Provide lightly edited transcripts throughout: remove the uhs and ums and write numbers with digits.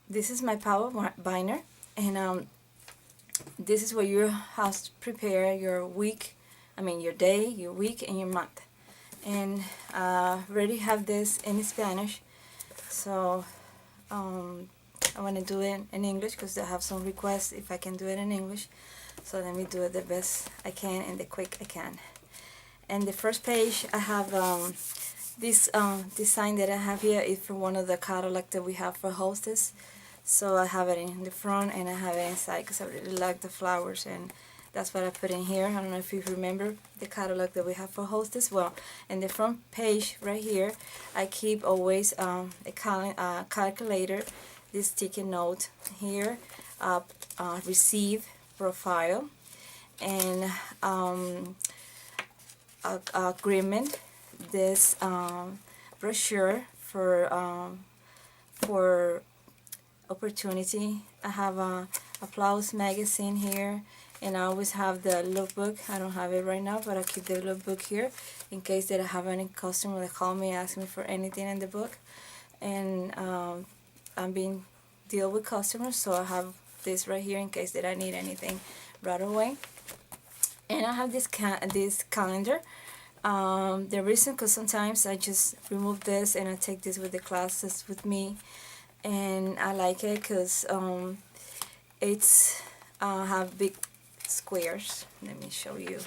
this is my power binder, and this is where you have to prepare your week, your day, your week, and your month. And already have this in Spanish, so I want to do it in English because I have some requests if I can do it in English. So let me do it the best I can and the quick I can. And the first page I have this design that I have here is for one of the catalog that we have for Hostess. So I have it in the front and I have it inside because I really like the flowers, and that's what I put in here. I don't know if you remember the catalog that we have for Hostess. Well, in the front page right here, I keep always a calculator, this sticky note here, receive, profile, and agreement, this brochure for opportunity. I have a Applause magazine here, and I always have the lookbook. I don't have it right now, but I keep the lookbook here in case that I have any customer that call me ask me for anything in the book. And I'm being deal with customers, so I have this right here in case that I need anything right away. And I have this calendar. The reason, because sometimes I just remove this and I take this with the classes with me, and I like it because it's have big squares. Let me show you.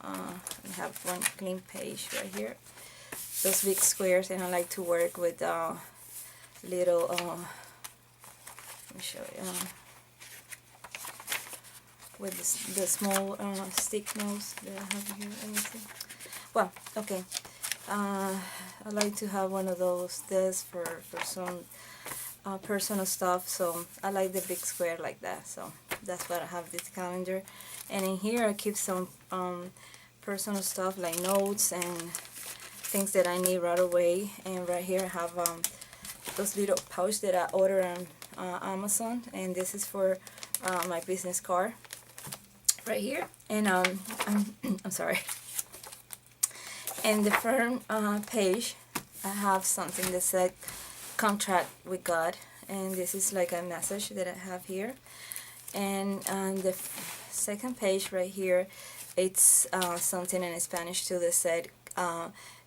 I have one clean page right here. Those big squares, and I like to work with little. Let me show you. With the small stick notes that I have here. Let me see. Well, okay. I like to have one of those. This for some personal stuff. So I like the big square like that. So that's what I have, this calendar. And in here I keep some personal stuff like notes and things that I need right away. And right here I have those little pouch that I order on Amazon, and this is for my business card right here. And I'm sorry. And the front page, I have something that said contract with God, and this is like a message that I have here. And on the second page right here, it's something in Spanish too that said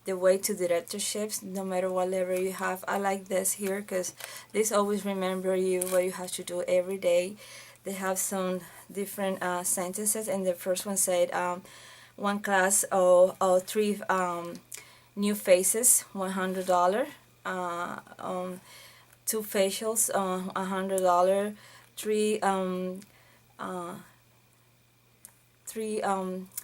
the way to directorships, no matter what level you have. I like this here because this always remember you what you have to do every day. They have some different sentences, and the first one said one class or three new faces, $100. Two facials, $100. Three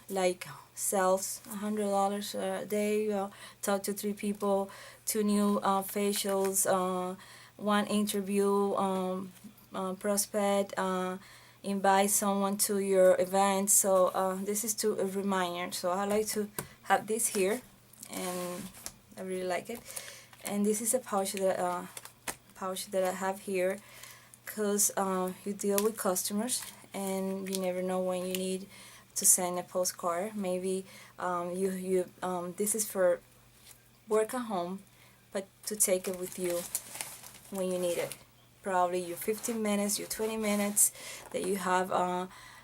like sales, $100 a day. Talk to three people, two new facials, one interview, prospect, invite someone to your event. So this is to a reminder. So I like to have this here, and I really like it. And this is a pouch that I have here because you deal with customers, and you never know when you need to send a postcard. Maybe this is for work at home, but to take it with you when you need it. Probably your 15 minutes, your 20 minutes that you have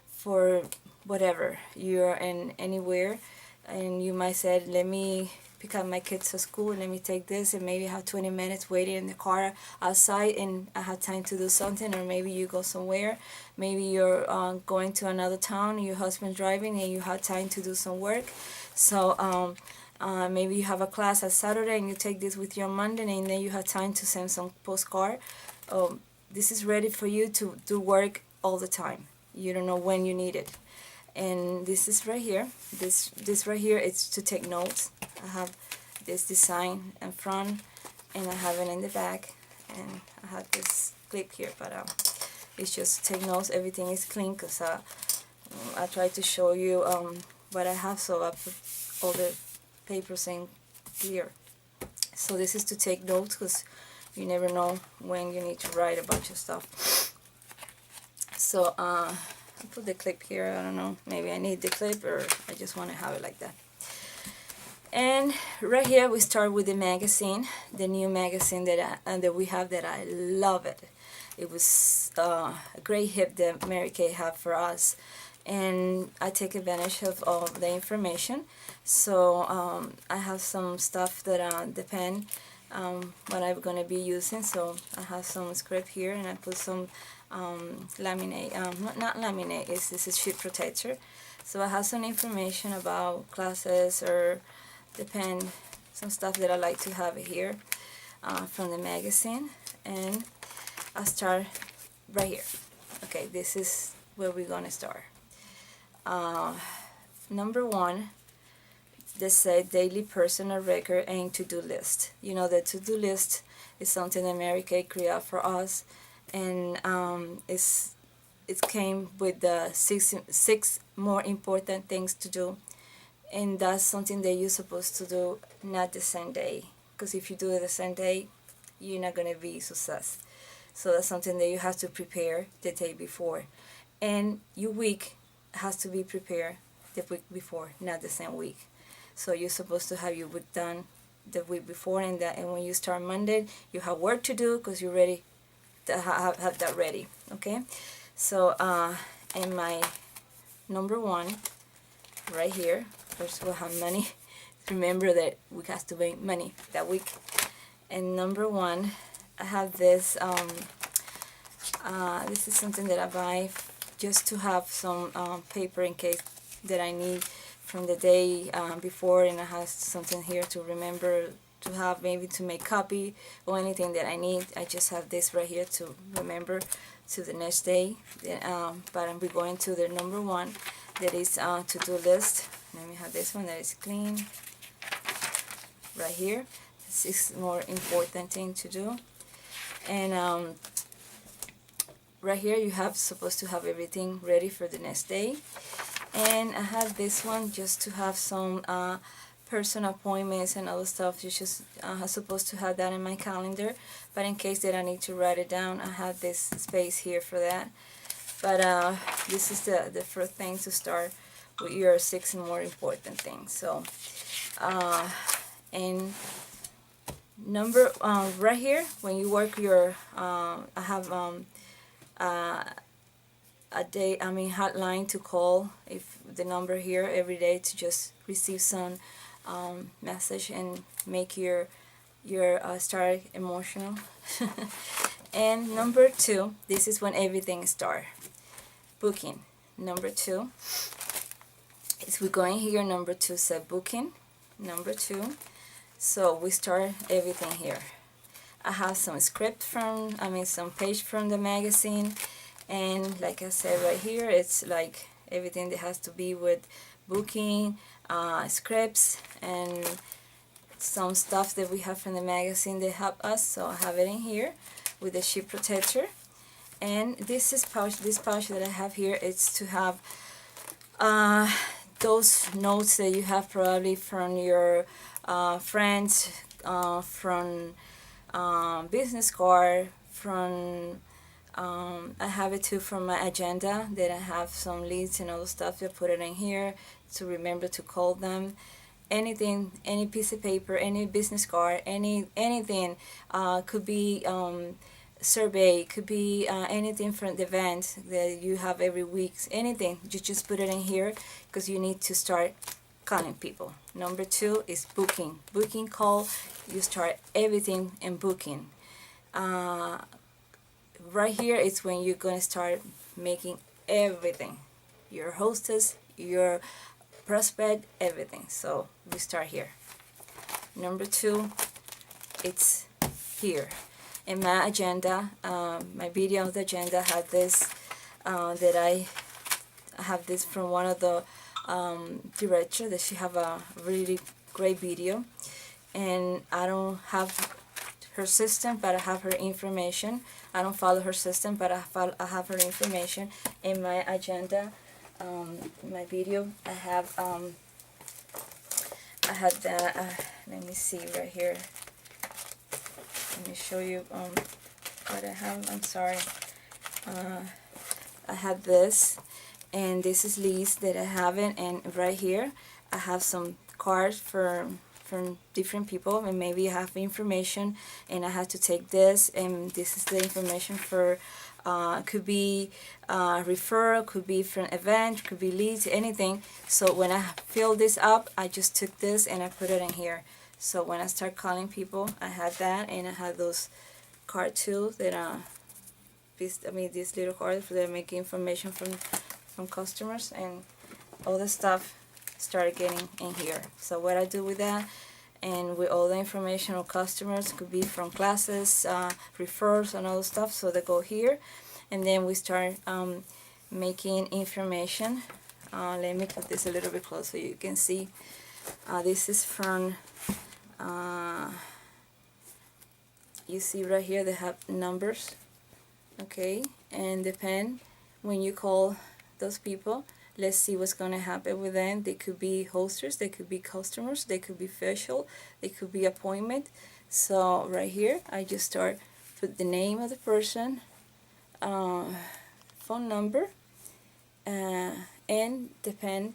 for whatever you're in anywhere, and you might say, let me pick up my kids to school and let me take this, and maybe have 20 minutes waiting in the car outside and I have time to do something. Or maybe you go somewhere, maybe you're going to another town, your husband's driving, and you have time to do some work. So maybe you have a class on Saturday and you take this with you on Monday, and then you have time to send some postcard. This is ready for you to do work all the time. You don't know when you need it. And this is right here. This right here, it's to take notes. I have this design in front, and I have it in the back, and I have this clip here, but it's just to take notes. Everything is clean because I try to show you what I have, so I put all the papers in here. So this is to take notes because you never know when you need to write a bunch of stuff. So I put the clip here. I don't know, maybe I need the clip, or I just want to have it like that. And right here we start with the magazine, the new magazine that we have, that I love it. it was a great help that Mary Kay had for us, and I take advantage of all the information. So I have some stuff that depend what I'm gonna be using. So I have some script here, and I put some laminate, not laminate, this is sheet protector. So I have some information about classes, or depend some stuff that I like to have here from the magazine. And I'll start right here. Okay, this is where we're gonna start. Number one, they say daily personal record and to-do list. You know, the to-do list is something that Mary Kay created for us, and it came with the six more important things to do, and that's something that you're supposed to do not the same day, because if you do it the same day, you're not gonna be success. So that's something that you have to prepare the day before, and your week has to be prepared the week before, not the same week. So you're supposed to have your week done the week before, and when you start Monday, you have work to do because you're ready to have that ready. Okay, so in my number one right here, first we'll have money. Remember that we have to make money that week. And number one, I have this. This is something that I buy just to have some paper in case that I need from the day before, and I have something here to remember to have, maybe to make copy or anything that I need. I just have this right here to remember to the next day. But we're going to the number one, that is to-do list. Let me have this one that is clean right here. This is more important thing to do. And right here you have supposed to have everything ready for the next day. And I have this one just to have some personal appointments and other stuff. You just supposed to have that in my calendar, but in case that I need to write it down, I have this space here for that. But this is the first thing to start with your six more important things. So and number right here, when you work your I have a day, hotline to call, if the number here every day, to just receive some message and make your start emotional. And number two, this is when everything start. Booking. Number two is we're going here. Number two said booking. Number two. So we start everything here. I have some script from, some page from the magazine. And like I said right here, it's like everything that has to be with booking, scripts, and some stuff that we have from the magazine that help us. So I have it in here with the sheet protector. And this pouch that I have here, it's to have those notes that you have probably from your friends, from business card, from I have it too from my agenda, that I have some leads and other stuff. I put it in here to remember to call them. Anything, any piece of paper, any business card, anything, could be survey, could be anything from the event that you have every week. Anything, you just put it in here because you need to start calling people. Number two is booking call. You start everything in booking. Right here is when you're going to start making everything, your hostess, your prospect, everything. So we start here. Number two, it's here in my agenda. My video of the agenda had this, that I have this from one of the director, that she have a really great video, and I don't have her system, but I have her information. I don't follow her system, but I have her information in my agenda. My video, I have that. Let me see right here. Let me show you what I have. I'm sorry. I have this, and this is leads that I have it, and right here I have some cards from from different people, and maybe I have information and I have to take this, and this is the information for could be referral, could be from event, could be leads, anything. So when I fill this up, I just took this and I put it in here. So when I start calling people, I had that, and I had those card too that these little cards that make information from customers, and all the stuff started getting in here. So what I do with that, and with all the information of customers, could be from classes, referrals, and all the stuff, so they go here, and then we start making information. Let me put this a little bit closer so you can see. This is from you see right here they have numbers, okay, and depend when you call those people. Let's see what's going to happen with them. They could be hosters, they could be customers, they could be facial, they could be appointment. So right here, I just start put the name of the person, phone number, and depend.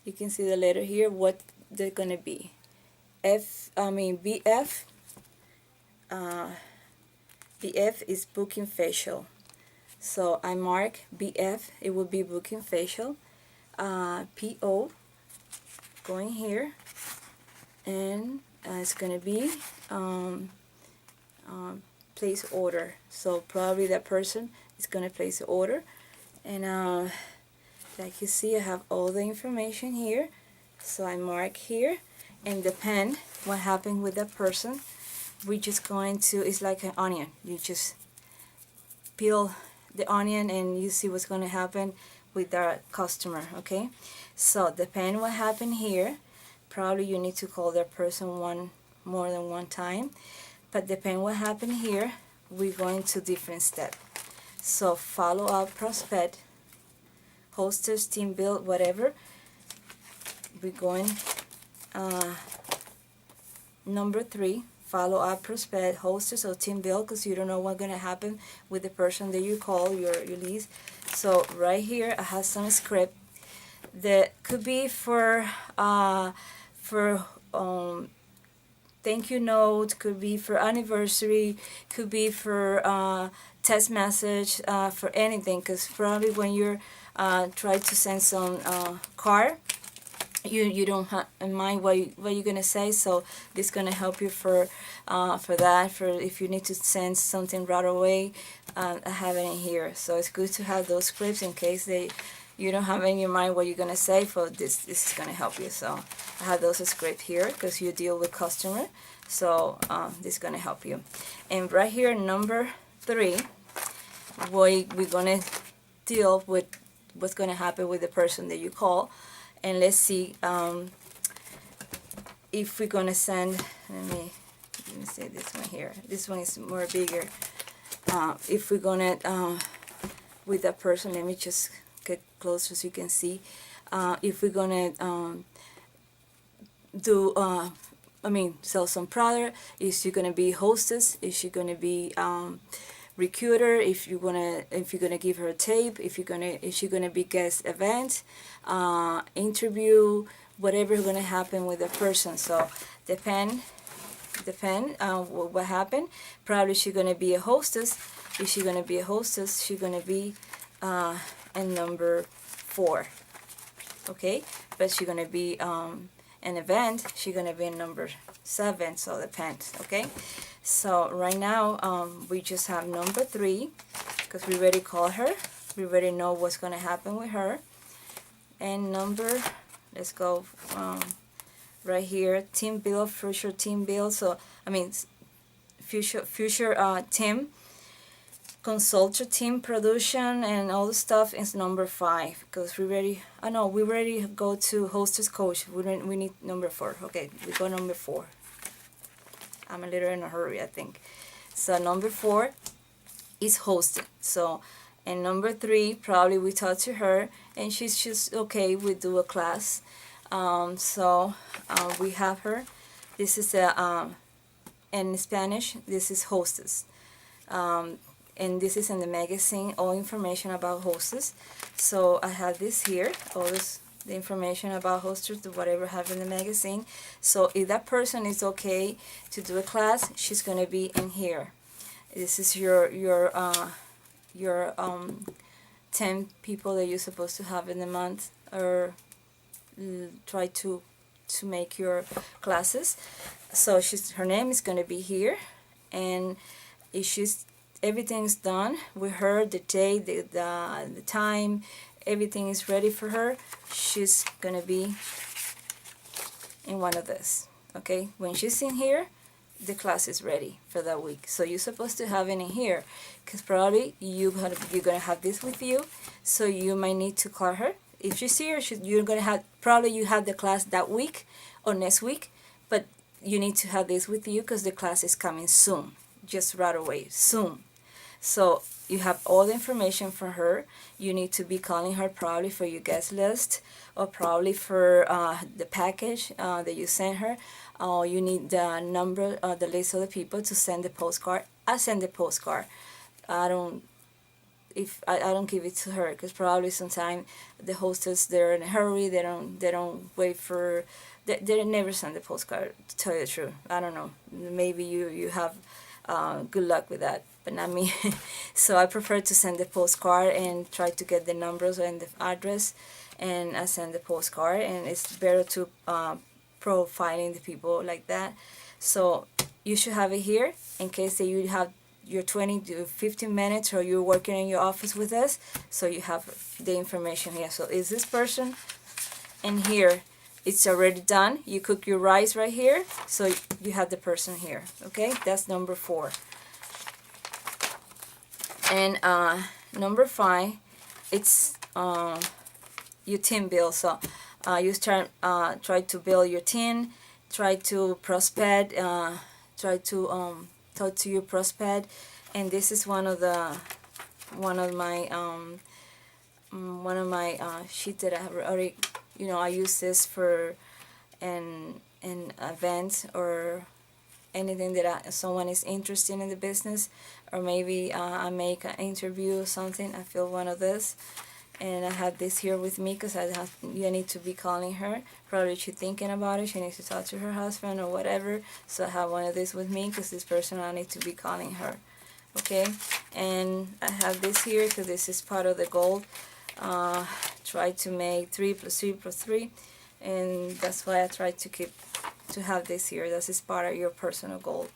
You can see the letter here, what they're going to be. BF. BF is booking facial. So I mark BF, it will be booking facial. PO, going here, and it's going to be place order. So probably that person is going to place the order, and like you see, I have all the information here. So I mark here, and depend what happened with that person. We're just going to, it's like an onion. You just peel the onion and you see what's going to happen with our customer, okay? So depend what happened here. Probably you need to call that person more than one time, but depend what happened here, we're going to different step. So follow up prospect, hostess, team build, whatever. We're going number 3, follow up prospect, hostess, or team build, because you don't know what's going to happen with the person that you call, your leads. So right here I have some script that could be for thank you note, could be for anniversary, could be for text message, for anything, because probably when you're try to send some card, you don't have in mind what you're gonna say. So this is gonna help you for that, for if you need to send something right away. I have it in here, so it's good to have those scripts in case you don't have in your mind what you're gonna say. For this is gonna help you. So I have those scripts here because you deal with customer, so this is gonna help you. And right here, number 3, we're gonna deal with what's gonna happen with the person that you call. And let's see if we're gonna send. Let me say this one here. This one is more bigger. If we're gonna with that person, let me just get closer so you can see. If we're gonna do sell some product, is she gonna be hostess? Is she gonna be recruiter? If you're gonna give her a tape, is she gonna be guest event, interview, whatever is gonna happen with the person. So depend what happened. Probably she's gonna be a hostess. If she's gonna be a hostess, she's gonna be in number 4, okay? But she's gonna be an event, she's gonna be in number 7. So depends, okay? So right now we just have number 3 because we already called her. We already know what's gonna happen with her. And number, let's go right here, team build, future team build. So future team, consultant team, production, and all the stuff is number 5 because we already go to hostess coach. We need number 4. Okay, we go number 4. I'm a little in a hurry, I think. So number 4 is hosting. So, and number 3, probably we talk to her and she's just okay, we do a class. We have her. This is in Spanish, this is hostess. And this is in the magazine, all information about hostess. So I have this here, all this the information about hosters, to whatever have in the magazine. So if that person is okay to do a class, she's gonna be in here. This is your 10 people that you're supposed to have in the month, or try to make your classes. So her name is gonna be here, and if everything's done with her, the date, the time, everything is ready for her, she's gonna be in one of this. Okay, when she's in here, the class is ready for that week. So you're supposed to have it in here, because probably you're gonna have this with you, so you might need to call her. If you see her, you're gonna have, probably you have the class that week or next week, but you need to have this with you because the class is coming soon, just right away, soon. So you have all the information for her. You need to be calling her probably for your guest list, or probably for the package that you sent her. You need the number, the list of the people to send the postcard. I send the postcard. I don't give it to her, because probably sometimes the hostess, they're in a hurry. They don't wait for. They never send the postcard. To tell you the truth, I don't know. Maybe you have good luck with that, but not me. So I prefer to send the postcard and try to get the numbers and the address, and I send the postcard. And it's better to profiling the people like that. So you should have it here in case that you have your 20 to 15 minutes, or you're working in your office with us, so you have the information here. So is this person, and here it's already done. You cook your rice right here, so you have the person here. Okay, that's number 4. And number 5, it's your team build. So you try to build your team, try to prospect, try to talk to your prospect. And this is one of my sheet that I have already, I use this for an event, or anything that someone is interested in the business, or maybe I make an interview or something. I fill one of this, and I have this here with me because you need to be calling her. Probably she's thinking about it. She needs to talk to her husband or whatever. So I have one of these with me because this person, I need to be calling her. Okay, and I have this here because this is part of the goal. Try to make 3 + 3 + 3, and that's why I try to have this here. This is part of your personal goal.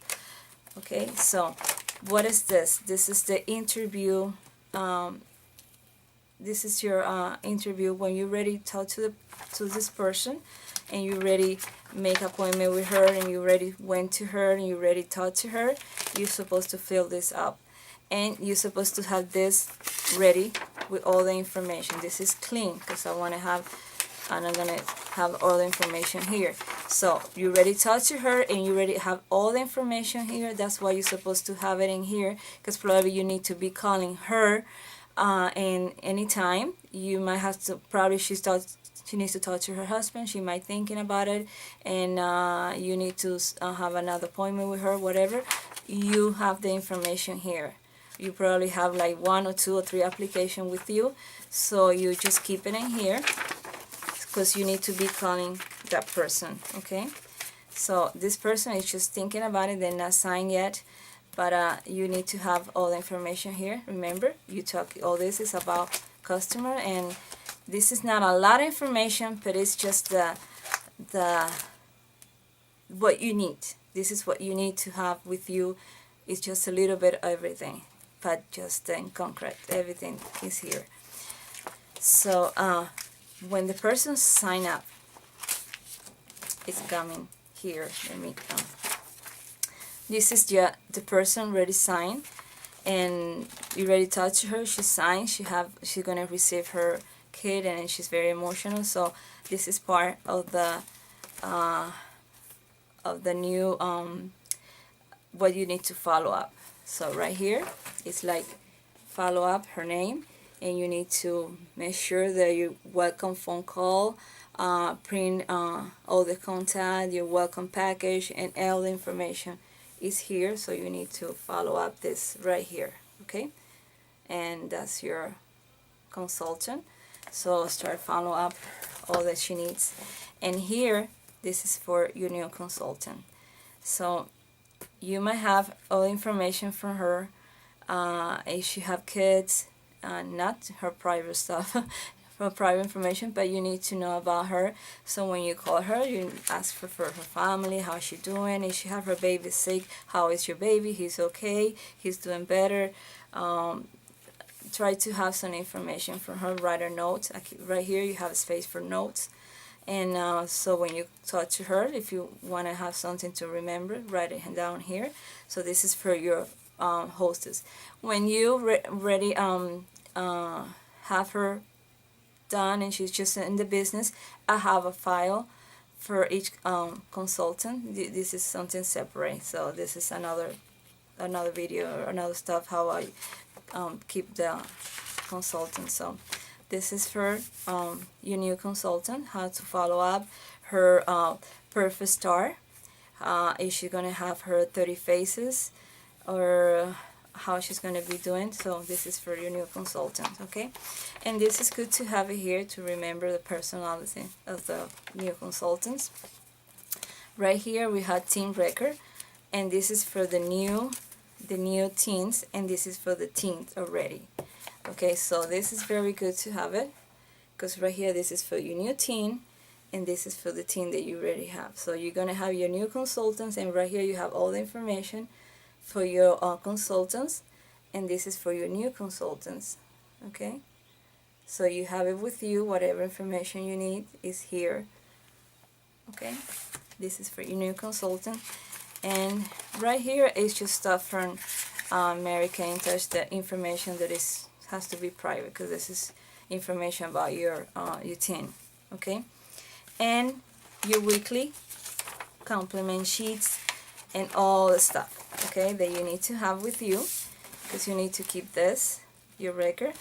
Okay, so what is this? This is the interview. This is your interview when you're ready to talk to this person, and you ready make appointment with her, and you ready went to her, and you ready talk to her. You're supposed to fill this up, and you're supposed to have this ready with all the information. This is clean because I'm gonna have all the information here. So you ready to talk to her, and you ready to have all the information here. That's why you're supposed to have it in here, because probably you need to be calling her. And anytime you might have to, probably she needs to talk to her husband. She might thinking about it, and you need to have another appointment with her, whatever. You have the information here. You probably have like 1 or 2 or 3 applications with you, so you just keep it in here because you need to be calling that person. Okay, so this person is just thinking about it. They're not signed yet, but you need to have all the information here. Remember, all this is about customer, and this is not a lot of information, but it's just what you need. This is what you need to have with you. It's just a little bit of everything, but just in concrete, everything is here. So when the person sign up, it's coming here. Let me come. This is the person ready signed, and you ready to talk to her. She signed. She's gonna receive her kid, and she's very emotional. So this is part of the new what you need to follow up. So right here, it's like follow up her name, and you need to make sure that you welcome phone call, print all the contact, your welcome package, and all the information is here. So you need to follow up this right here. Okay, and that's your consultant. So start follow up all that she needs. And here, this is for your new consultant. So you might have all information from her. If she have kids, not her private stuff, for private information, but you need to know about her. So when you call her, you ask for her family, how she doing. If she have her baby sick, how is your baby? He's okay, he's doing better. Try to have some information from her. Write her notes. Right here you have a space for notes. And so when you talk to her, if you want to have something to remember, write it down here. So this is for your hostess. When you ready have her done and she's just in the business, I have a file for each consultant. This is something separate. So this is another video or another stuff how I keep the consultant. So this is for your new consultant, how to follow up her perfect star. Is she gonna have her 30 faces, or how she's gonna be doing? So this is for your new consultant, okay? And this is good to have it here to remember the personality of the new consultants. Right here we have team record, and this is for the new teens, and this is for the teens already. Okay, so this is very good to have it, because right here this is for your new teen, and this is for the teen that you already have. So you're gonna have your new consultants, and right here you have all the information for your consultants, and this is for your new consultants. Okay, so you have it with you. Whatever information you need is here. Okay, this is for your new consultant, and right here is just stuff from Mary Kay in Touch, the information that has to be private, because this is information about your teen. Okay, and your weekly compliment sheets and all the stuff, okay, that you need to have with you, because you need to keep this, your record.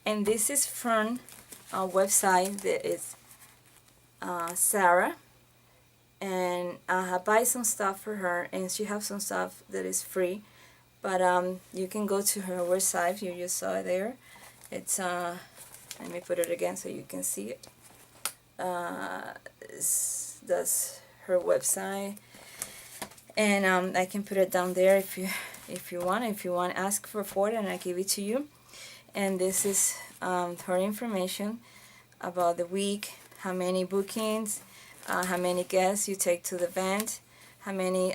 And this is from a website that is Sarah, and I have buy some stuff for her, and she have some stuff that is free, but you can go to her website. You just saw it there. It's let me put it again so you can see it. That's her website, and I can put it down there if you want. If you want, ask for it, and I give it to you. And this is her information about the week, how many bookings, how many guests you take to the event, how many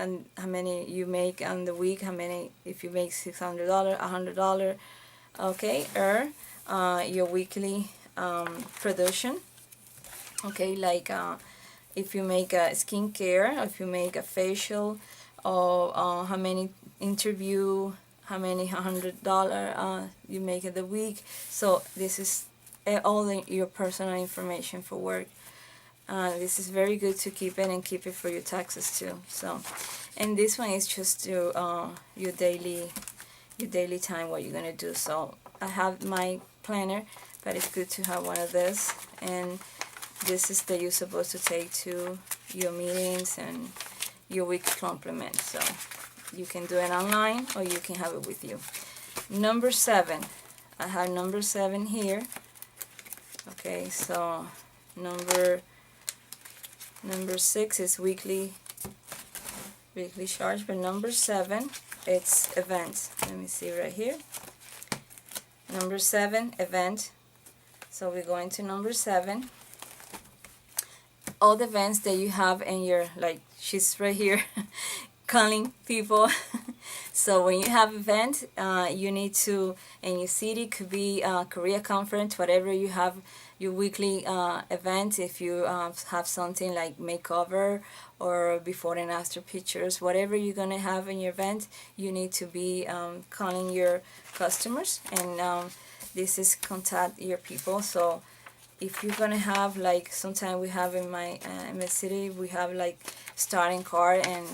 and how many you make on the week, how many, if you make $600, $100, okay, or your weekly production, okay, like if you make a skincare, if you make a facial, or how many interview, how many $100 you make in the week. So this is all your personal information for work. This is very good to keep it, and keep it for your taxes too. So, and this one is just to your daily time, what you're gonna do. So I have my planner, but it's good to have one of this, and this is that you're supposed to take to your meetings and your weekly compliment. So you can do it online, or you can have it with you. Number 7, I have number 7 here. Okay, so number 6 is weekly charge, but number 7, it's events. Let me see right here. Number 7, event. So we're going to number 7. All the events that you have in your, like she's right here calling people. So when you have event, you need to, in your city, could be career conference, whatever you have, your weekly event. If you have something like makeover or before and after pictures, whatever you're gonna have in your event, you need to be calling your customers, and this is contact your people. So if you're gonna have, like, sometimes we have in my city, we have like starting card, and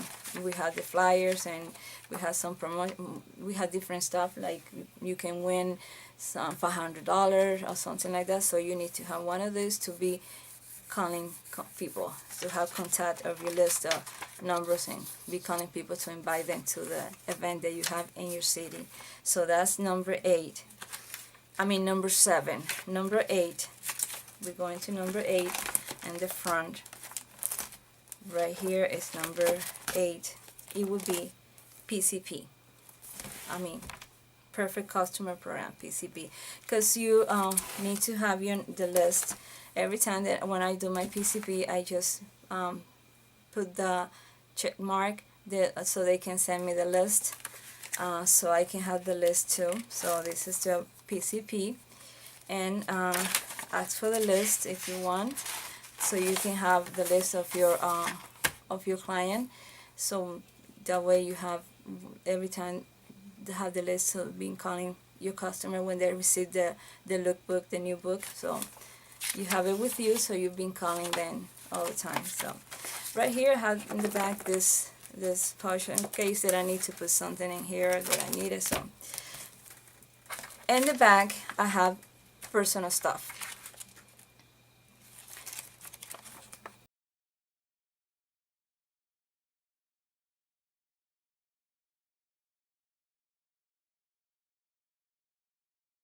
we have the flyers, and we have some promotion, we have different stuff, like you can win some $500 or something like that. So you need to have one of those to be calling people, to have contact of your list of numbers, and be calling people to invite them to the event that you have in your city. So that's number 8. I mean number 7. Number 8 we're going to number 8, and the front right here is number 8. It would be PCP. I mean, Perfect Customer Program, PCP, because you need to have the list. Every time that when I do my PCP, I just put the check mark so they can send me the list, so I can have the list too. So this is the PCP, and ask for the list if you want, so you can have the list of your client. So that way you have every time they have the list of being calling your customer when they receive the lookbook, the new book. So you have it with you, so you've been calling them all the time. So right here I have in the back this pouch in case that I need to put something in here that I needed. So in the back I have personal stuff.